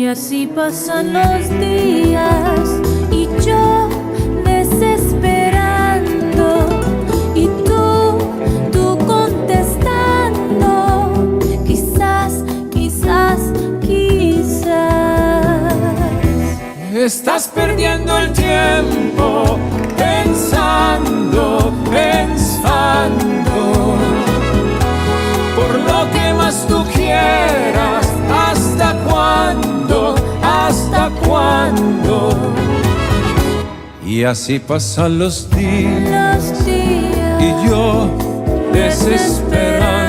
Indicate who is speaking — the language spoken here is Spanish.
Speaker 1: Y así pasan los días y yo desesperando y tú contestando, quizás.
Speaker 2: Estás perdiendo el tiempo pensando por lo que más tú quieras. ¿Hasta cuándo? ¿Hasta cuándo? Y así pasan los días y yo desesperado.